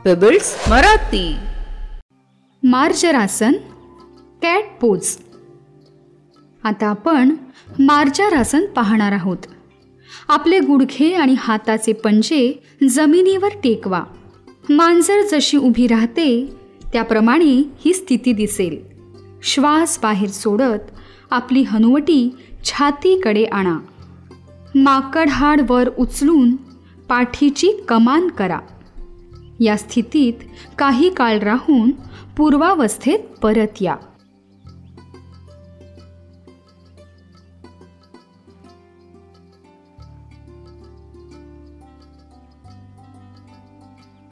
Pebbles Marathi. मार्जरासन, cat pose. आता आपण मार्जरासन पाहणार आहोत. आपले गुडघे आणि हाताचे पंजे जमिनीवर टेकवा. मांजर जशी उभी राहते त्याप्रमाणे ही स्थिती दिसेल. श्वास बाहेर सोडत आपली हनुवटी छातीकडे आणा. माकड हाड वर उचलून पाठीची कमान करा. या स्थितीत काही काळ राहून पूर्वावस्थेत परत या.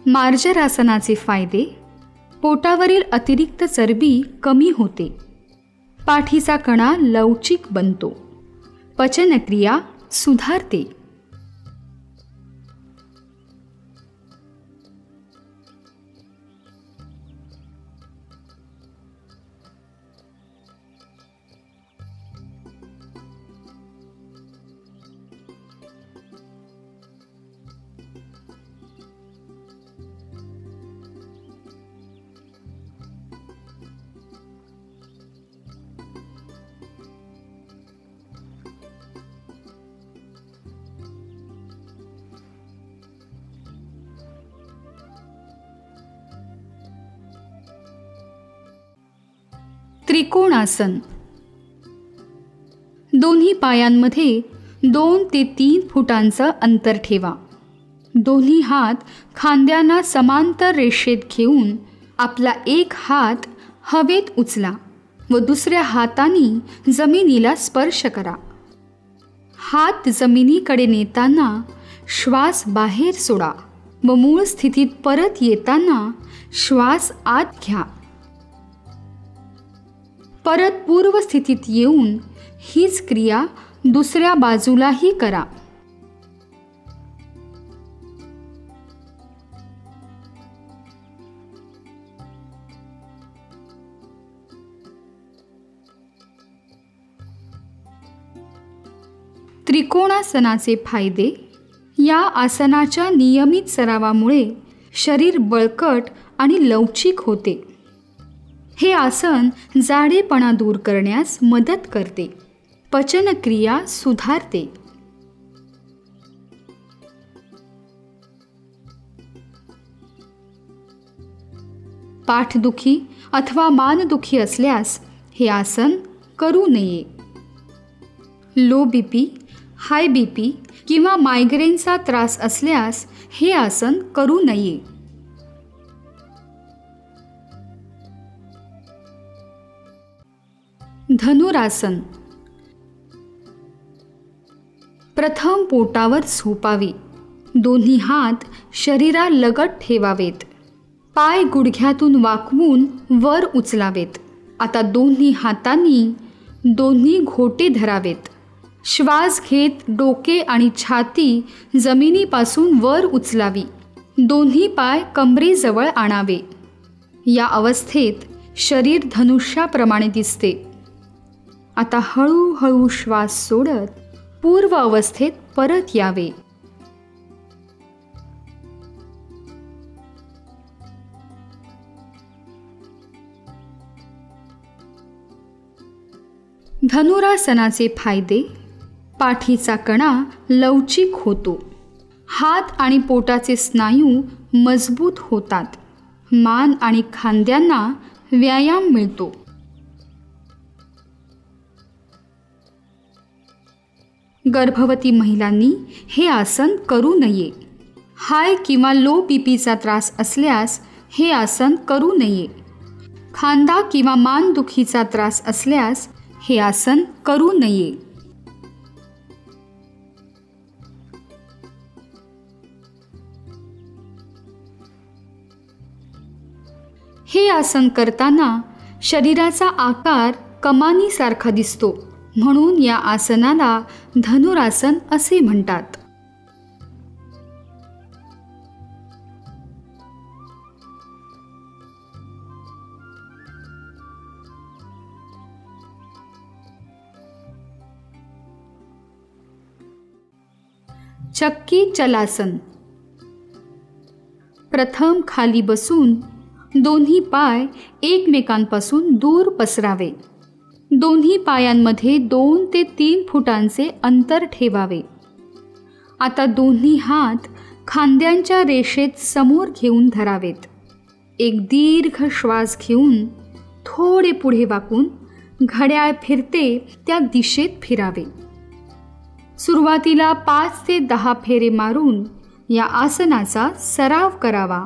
मार्जरासनाचे फायदे: पोटावरील अतिरिक्त चरबी कमी होते. पाठीचा कणा लवचिक बनतो. पचनक्रिया सुधारते. त्रिकोणासन. दोन्ही पायांमध्ये 2 ते 3 फुटांचं अंतर ठेवा. दोन्ही हात खांद्यांना समांतर रेषेत घेऊन आपला एक हात हवेत उचला व दुसऱ्या हाताने जमिनीला स्पर्श करा. हात जमिनीकडे नेताना श्वास बाहेर सोडा व मूळ स्थितीत परत येताना श्वास आत घ्या. परत पूर्व स्थितीत येऊन हीच क्रिया दुसऱ्या बाजूलाही करा. त्रिकोणासनाचे फायदे: या आसनाच्या नियमित सरावामुळे शरीर बळकट आणि लवचिक होते. हे आसन जाडेपणा दूर करण्यास मदत करते. पचनक्रिया सुधारते. पाठदुखी अथवा मानदुखी असल्यास हे आसन करू नये. लो बीपी, हाय बीपी किंवा मायग्रेनचा त्रास असल्यास हे आसन करू नये. धनुरासन. प्रथम पोटावर झोपावे. दोन्ही हात शरीरालगत ठेवावेत. पाय गुडघ्यातून वाकवून वर उचलावेत. आता दोन्ही हातांनी दोन्ही घोटे धरावेत. श्वास घेत डोके आणि छाती जमिनीपासून वर उचलावी. दोन्ही पाय कमरेजवळ आणावे. या अवस्थेत शरीर धनुष्याप्रमाणे दिसते. आता हळूहळू श्वास सोडत पूर्व अवस्थेत परत यावे. धनुरासनाचे फायदे: पाठीचा कणा लवचिक होतो. हात आणि पोटाचे स्नायू मजबूत होतात. मान आणि खांद्यांना व्यायाम मिळतो. गर्भवती महिलांनी हे आसन करू नये. हाय किंवा लो बीपीचा त्रास असल्यास हे आसन करू नये. खांदा किंवा मानदुखीचा त्रास असल्यास हे आसन करू नये. हे आसन करताना शरीराचा आकार कमानीसारखा दिसतो. म्हणून या आसनाला धनुरासन असे म्हणतात. चक्की चलासन. प्रथम खाली बसून दोन्ही पाय एकमेकांपासून दूर पसरावे. दोन्ही पायांमध्ये 2 ते 3 फुटांचे अंतर ठेवावे. आता दोन्ही हात खांद्यांच्या रेषेत समोर घेऊन धरावेत. एक दीर्घ श्वास घेऊन थोडे पुढे वाकून घड्याळ फिरते त्या दिशेत फिरावे. सुरुवातीला 5 ते 10 फेरे मारून या आसनाचा सराव करावा.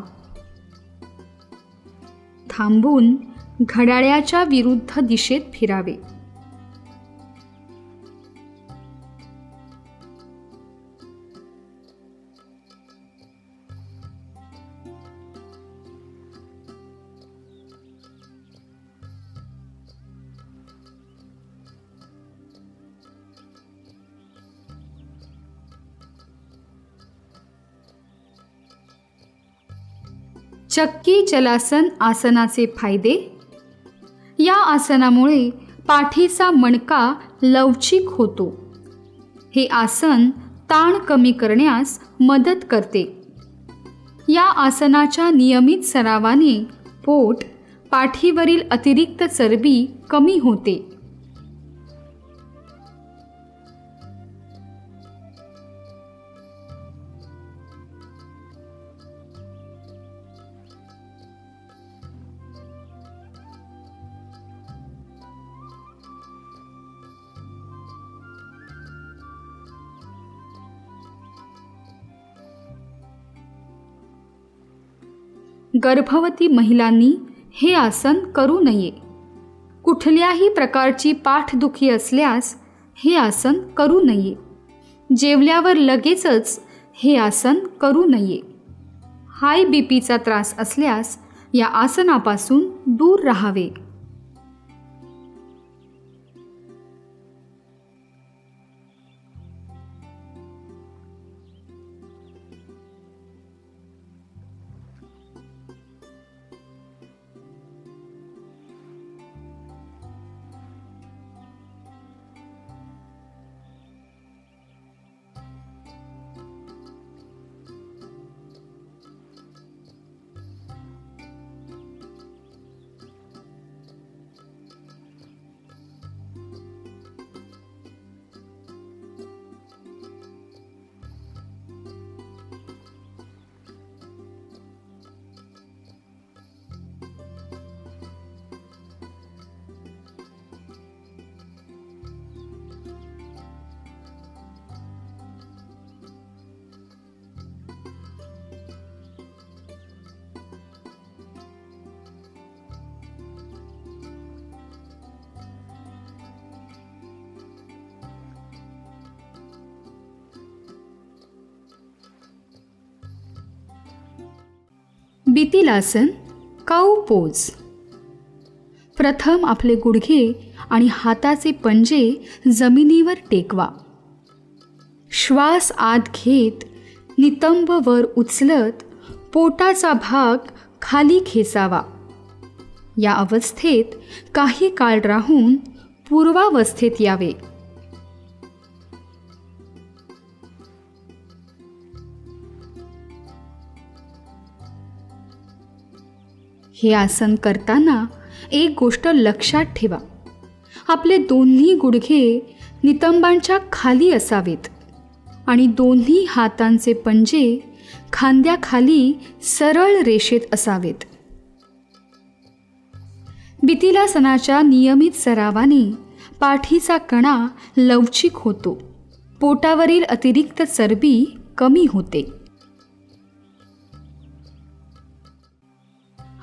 थांबून घड्याळाच्या विरुद्ध दिशेत फिरावे. चक्की चलासन आसनाचे फायदे. या आसनामुळे पाठीचा मणका लवचिक होतो. हे आसन ताण कमी करण्यास मदत करते. या आसनाच्या नियमित सरावाने पोट, पाठीवरील अतिरिक्त चरबी कमी होते. गर्भवती महिलांनी हे आसन करू नये. कुठल्याही प्रकारची पाठदुखी असल्यास हे आसन करू नये. जेवल्यावर लगेचच हे आसन करू नये. हाय बीपीचा त्रास असल्यास या आसनापासून दूर राहावे. बितिलासन काऊ पोज. प्रथम आपले गुडघे आणि हाताचे पंजे जमिनीवर टेकवा. श्वास आत घेत नितंब वर उचलत पोटाचा भाग खाली खेचावा. या अवस्थेत काही काळ राहून पूर्वावस्थेत यावे. हे आसन करताना एक गोष्ट लक्षात ठेवा. आपले दोन्ही गुडघे नितंबांच्या खाली असावेत आणि दोन्ही हातांचे पंजे खांद्याखाली सरळ रेषेत असावेत. बितिलासनाच्या नियमित सरावाने पाठीचा कणा लवचिक होतो. पोटावरील अतिरिक्त चरबी कमी होते.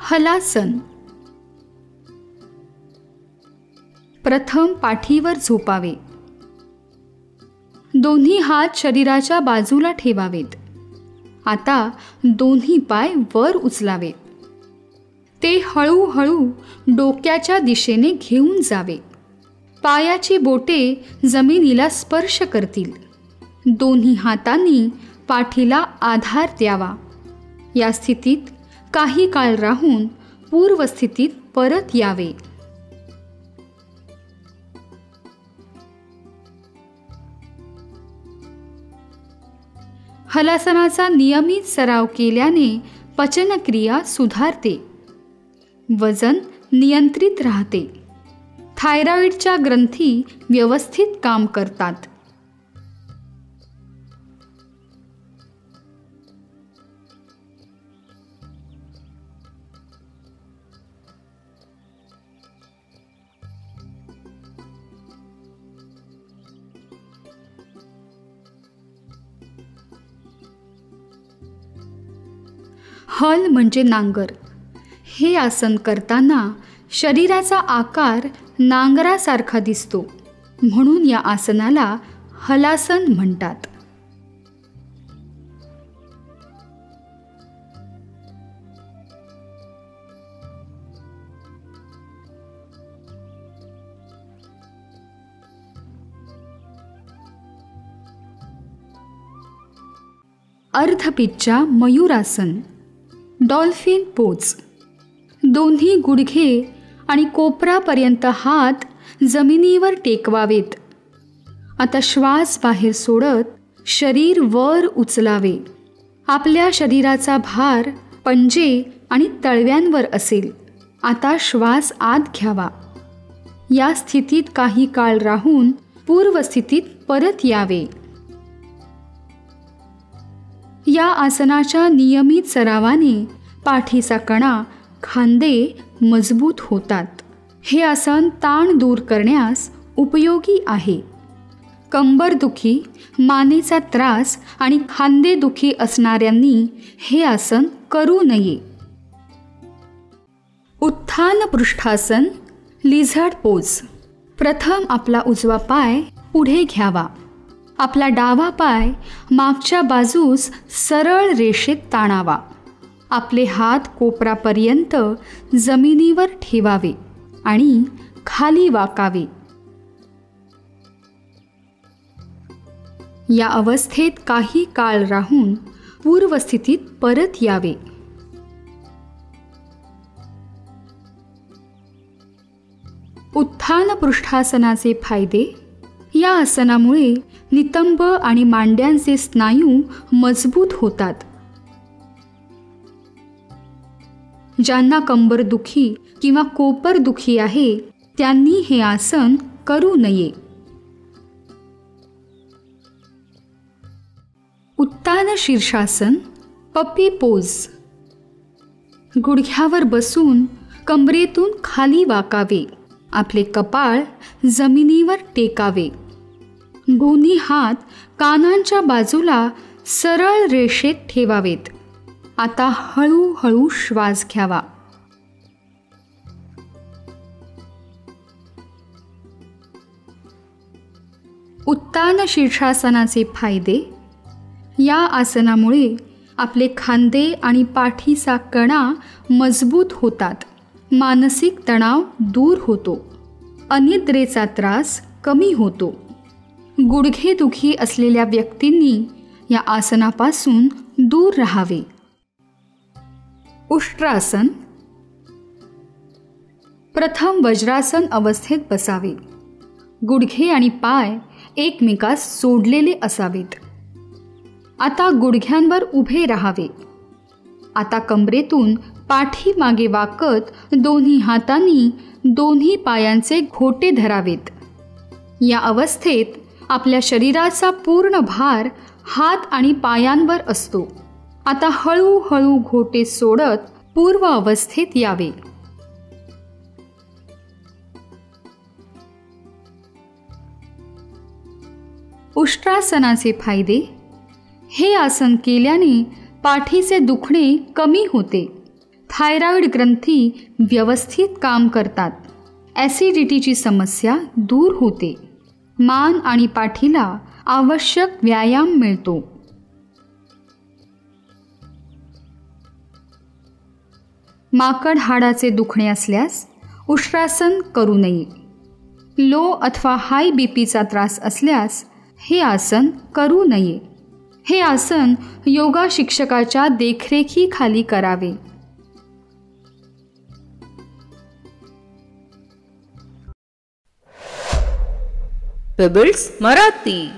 हलासन. प्रथम पाठीवर झोपावे. दोन्ही हात शरीराच्या बाजूला ठेवावेत. आता दोन्ही पाय वर उचलावे. ते हळूहळू डोक्याच्या दिशेने घेऊन जावे. पायाची बोटे जमिनीला स्पर्श करतील. दोन्ही हातांनी पाठीला आधार द्यावा. या स्थितीत काही काळ राहून पूर्वस्थितीत परत यावे. हलासनाचा नियमित सराव केल्याने पचनक्रिया सुधारते, वजन नियंत्रित राहते, थायरॉईडच्या ग्रंथी व्यवस्थित काम करतात. हल म्हणजे नांगर. हे आसन करताना शरीराचा आकार नांगरासारखा दिसतो, म्हणून या आसनाला हलासन म्हणतात. अर्धपिच्चा मयूरासन, डॉल्फिन पोज. दोन्ही गुडघे आणि कोपरापर्यंत हात जमिनीवर टेकवावेत. आता श्वास बाहेर सोडत शरीर वर उचलावे. आपल्या शरीराचा भार पंजे आणि तळव्यांवर असेल. आता श्वास आत घ्यावा. या स्थितीत काही काळ राहून पूर्वस्थितीत परत यावे. या आसनाच्या नियमित सरावाने पाठीचा कणा, खांदे मजबूत होतात. हे आसन ताण दूर करण्यास उपयोगी आहे. कंबरदुखी, मानेचा त्रास आणि खांदेदुखी असणाऱ्यांनी हे आसन करू नये. उत्थान पृष्ठासन, लिझर्ड पोज. प्रथम आपला उजवा पाय पुढे घ्यावा. आपला डावा पाय मागच्या बाजूस सरळ रेषेत ताणावा. आपले हात कोपरापर्यंत जमिनीवर ठेवावे आणि खाली वाकावे. या अवस्थेत काही काळ राहून पूर्वस्थितीत परत यावे. उत्थान पृष्ठासनाचे फायदे. या आसनामुळे नितंब आणि मांड्यांचे स्नायू मजबूत होतात. ज्यांना कंबरदुखी किंवा कोपरदुखी आहे त्यांनी हे आसन करू नये. उत्तान शीर्षासन, पप्पी पोज. गुडघ्यावर बसून कंबरेतून खाली वाकावे. आपले कपाळ जमिनीवर टेकावे. दोन्ही हात कानांच्या बाजूला सरळ रेषेत ठेवावेत. आता हळूहळू श्वास घ्यावा. उत्तान शीर्षासनाचे फायदे. या आसनामुळे आपले खांदे आणि पाठीचा कणा मजबूत होतात. मानसिक तणाव दूर होतो. अनिद्रेचा त्रास कमी होतो. गुडघेदुखी असलेल्या व्यक्तींनी या आसनापासून दूर राहावे. उष्ट्रासन. प्रथम वज्रासन अवस्थेत बसावे. गुडघे आणि पाय एकमेकास जोडलेले असावेत. आता गुडघ्यांवर उभे राहावे. आता कंबरेतून पाठी मागे वाकत दोन्ही हातांनी दोन्ही पायांचे घोटे धरावेत. या अवस्थेत आपल्या शरीराचा पूर्ण भार हात आणि पायांवर असतो. आता हळूहळू घोटे सोडत पूर्व अवस्थेत यावे. उष्ट्रासनाचे फायदे. हे आसन केल्याने पाठीचे दुखणे कमी होते. थायरॉईड ग्रंथी व्यवस्थित काम करतात. ॲसिडिटीची समस्या दूर होते. मान आणि पाठीला आवश्यक व्यायाम मिळतो. माकड हाडाचे दुखणे असल्यास उष्ट्रासन करू नये. लो अथवा हाय बीपीचा त्रास असल्यास हे आसन करू नये. हे आसन योगा शिक्षकाच्या देखरेखीखाली करावे. पेबल्स मराठी.